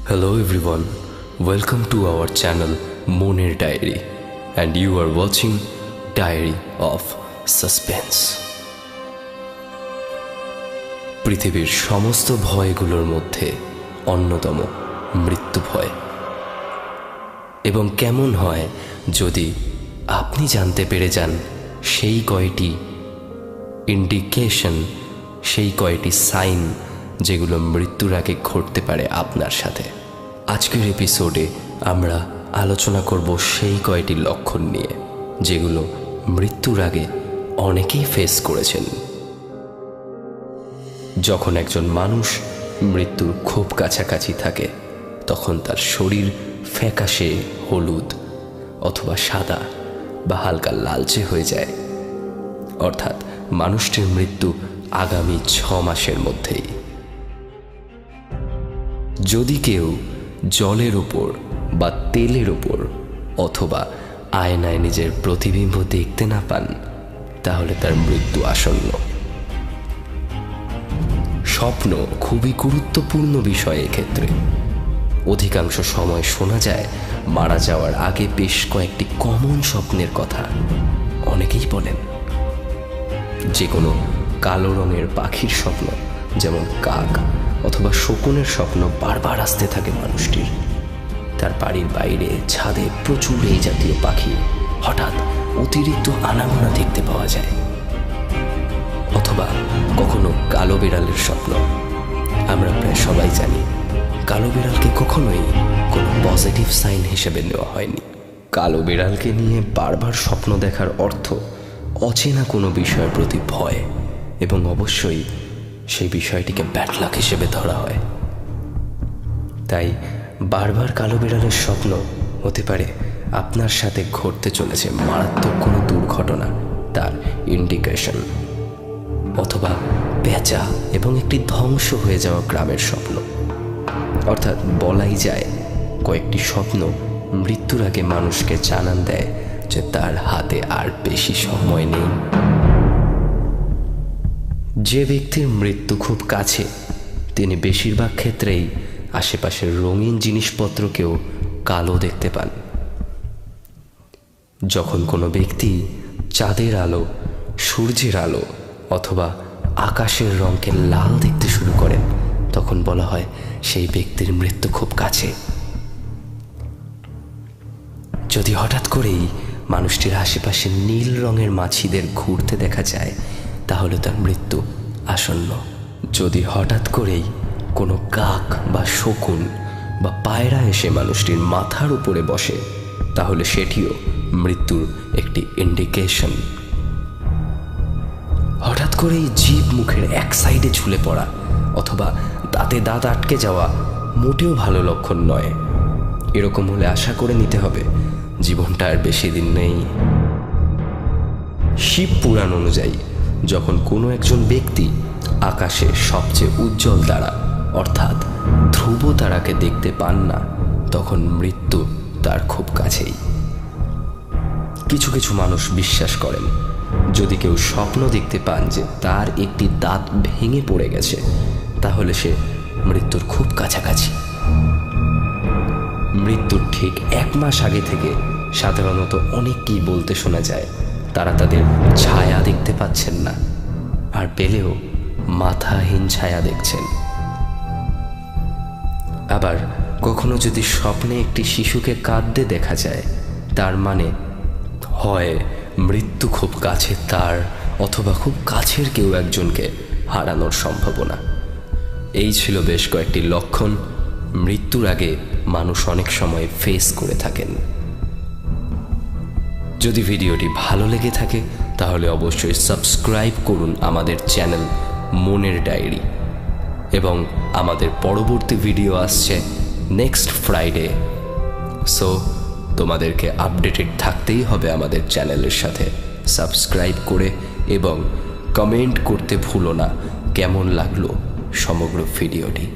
Hello everyone, welcome to our channel Moner Diary and you are watching Diary of Suspense. পৃথিবীর সমস্ত ভয়গুলোর মধ্যে অন্যতম মৃত্যু ভয়। এবং কেমন হয় যদি আপনি জানতে পেরে যান সেই কয়টি ইন্ডিকেশন, সেই কয়টি সাইন যেগুলো মৃত্যুর আগে ঘটতে পারে আপনার সাথে। আজকের এপিসোডে আমরা আলোচনা করব সেই কয়টি লক্ষণ নিয়ে যেগুলো মৃত্যুর আগে অনেকেই ফেস করেছেন। যখন একজন মানুষ মৃত্যুর খুব কাছাকাছি থাকে তখন তার শরীর ফ্যাকাশে হলুদ অথবা সাদা বা হালকা লালচে হয়ে যায়, অর্থাৎ মানুষটির মৃত্যু আগামী 6 মাসের মধ্যেই। যদি কেউ জলের উপর বা তেলের উপর অথবা আয়নায় নিজের প্রতিবিম্ব দেখতে না পান তাহলে তার মৃত্যু আসন্ন। স্বপ্ন খুবই গুরুত্বপূর্ণ বিষয় এক্ষেত্রে। অধিকাংশ সময় শোনা যায় মারা যাওয়ার আগে বেশ কয়েকটি কমন স্বপ্নের কথা অনেকেই বলেন। যে কোনো কালো রঙের পাখির স্বপ্ন, যেমন কাক অথবা শকুনের স্বপ্ন বারবার আসতে থাকে মানুষটির। তার বাড়ির বাইরে ছাদে প্রচুর এই জাতীয় পাখি হঠাৎ অতিরিক্ত আনাগোনা দেখতে পাওয়া যায়। অথবা কখনো কালো বিড়ালের স্বপ্ন। আমরা প্রায় সবাই জানি কালো বিড়ালকে কখনোই কোনো পজিটিভ সাইন হিসেবে নেওয়া হয়নি। কালো বিড়ালকে নিয়ে বারবার স্বপ্ন দেখার অর্থ অচেনা কোনো বিষয়ের প্রতি ভয়, এবং অবশ্যই সেই বিষয়টিকে ব্যাড লাক হিসেবে ধরা হয়। তাই বারবার কালো বিড়ালের স্বপ্ন হতে পারে আপনার সাথে ঘটতে চলেছে মারাত্মক কোনো দুর্ঘটনা, তার ইন্ডিকেশন। অথবা পেঁচা এবং একটি ধ্বংস হয়ে যাওয়া গ্রামের স্বপ্ন। অর্থাৎ বলাই যায় কয়েকটি স্বপ্ন মৃত্যুর আগে মানুষকে জানান দেয় যে তার হাতে আর বেশি সময় নেই। যে ব্যক্তির মৃত্যু খুব কাছে তিনি বেশিরভাগ ক্ষেত্রেই আশেপাশের রঙিন জিনিসপত্রকেও কালো দেখতে পান। যখন কোনো ব্যক্তি চাঁদের আলো, সূর্যের আলো অথবা আকাশের রঙকে লাল দেখতে শুরু করেন তখন বলা হয় সেই ব্যক্তির মৃত্যু খুব কাছে। যদি হঠাৎ করেই মানুষটির আশেপাশে নীল রঙের মাছিদের ঘুরতে দেখা যায় তাহলে তার মৃত্যু আসন্ন। যদি হঠাৎ করেই কোনো কাক বা শকুন বা পায়রা এসে মানুষটির মাথার উপরে বসে তাহলে সেটিও মৃত্যুর একটি ইন্ডিকেশন। হঠাৎ করেই জিভ মুখের এক সাইডে ঝুলে পড়া অথবা দাঁতে দাঁত আটকে যাওয়া মোটেও ভালো লক্ষণ নয়। এরকম হলে আশা করে নিতে হবে জীবনটা আর বেশি দিন নেই। শিব পুরাণ অনুযায়ী যখন কোনো একজন ব্যক্তি আকাশে সবচেয়ে উজ্জ্বল তারা অর্থাৎ ধ্রুব তারাকে দেখতে পান না তখন মৃত্যু তার খুব কাছেই। কিছু কিছু মানুষ বিশ্বাস করেন যদি কেউ স্বপ্ন দেখতে পান যে তার একটি দাঁত ভেঙে পড়ে গেছে তাহলে সে মৃত্যুর খুব কাছাকাছি। মৃত্যুর ঠিক 1 মাস আগে থেকে সাধারণত অনেককেই বলতে শোনা যায় তারা তাদের ছায়া দেখতে পাচ্ছেন না, আর পেলেও মাথাহীন ছায়া দেখছেন। আবার কখনো যদি স্বপ্নে একটি শিশুকে কাঁদতে দেখা যায় তার মানে হয় মৃত্যু খুব কাছে তার অথবা খুব কাছের কেউ একজনকে হারানোর সম্ভাবনা। এই ছিল বেশ কয়েকটি লক্ষণ মৃত্যুর আগে মানুষ অনেক সময় ফেস করে থাকেন। যদি ভিডিওটি ভালো লেগে থাকে তাহলে অবশ্যই সাবস্ক্রাইব করুন আমাদের চ্যানেল মনের ডায়েরি, এবং আমাদের পরবর্তী ভিডিও আসছে নেক্সট ফ্রাইডে। সো তোমাদেরকে আপডেটেড থাকতেই হবে আমাদের চ্যানেলের সাথে। সাবস্ক্রাইব করে এবং কমেন্ট করতে ভুলো না কেমন লাগলো সমগ্র ভিডিওটি।